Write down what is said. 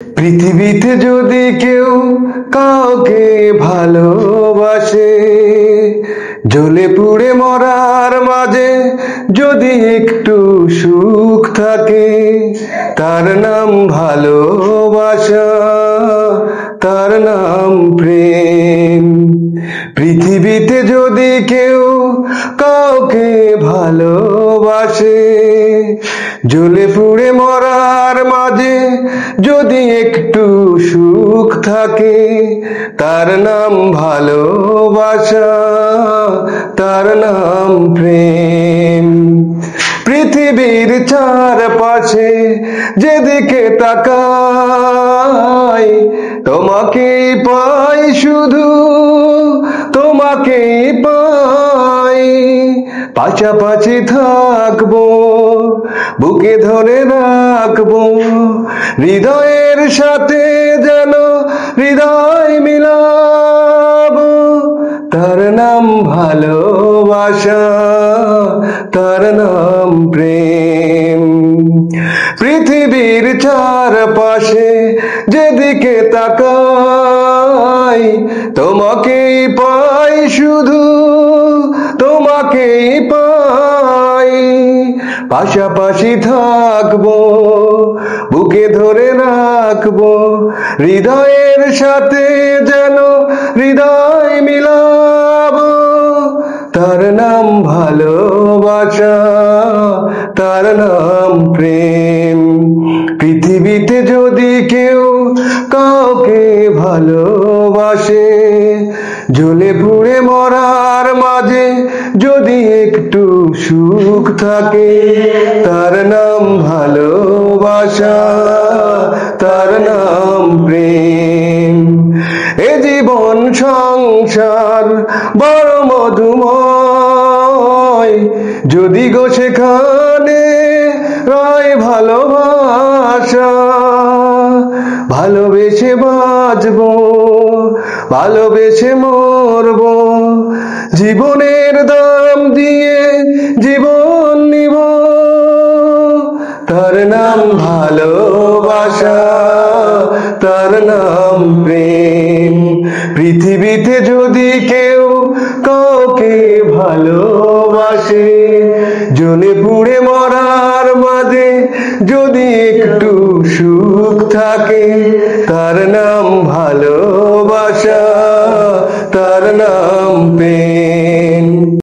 পৃথিবীতে যদি কেউ কাউকে ভালোবাসে, জ্বলে পুড়ে মরার মাঝে যদি একটু সুখ থাকে, তার নাম ভালোবাসা, তার নাম প্রেম। পৃথিবীতে যদি কেউ কাউকে ভালোবাসে, জ্বলে পুড়ে মরার মাঝে যদি একটু সুখ থাকে, তার নাম ভালোবাসা, তার নাম প্রেম। পৃথিবীর চারপাশে যেদিকে তাকাই, তোমাকেই পাই, শুধু তোমাকেই পাই। পাশাপাশি থাকবো, বুকে ধরে রাখবো, হৃদয়ের সাথে যেন হৃদয় মিলাবো। তার নাম ভালোবাসা, তার নাম প্রেম। পৃথিবীর চারপাশে যেদিকে তাকাই, তোমাকেই পাই, শুধু তোমাকেই পাই। পাশাপাশি থাকবো, বুকে ধরে রাখবো, হৃদয়ের সাথে যেন হৃদয় মিলাবো। তার নাম ভালোবাসা, তার নাম প্রেম। পৃথিবীতে যদি কেউ কাউকে ভালোবাসে, জ্বলে পুড়ে মরার মাঝে যদি একটু সুখ থাকে, তার নাম ভালোবাসা, তার নাম প্রেম। এ জীবন সংসার বড় মধুময়, যদি গো সেখানে রয় ভালোবাসা। ভালোবেসে বাঁচবো, ভালোবেসে মরবো, জীবনের দাম দিয়ে জীবন নিব। তার নাম ভালোবাসা, তার নাম প্রেম। পৃথিবীতে যদি কেউ কাউকে ভালোবাসে, জ্বলে পুড়ে মরার মাঝে যদি একটু সুখ থাকে, তার নাম ভালো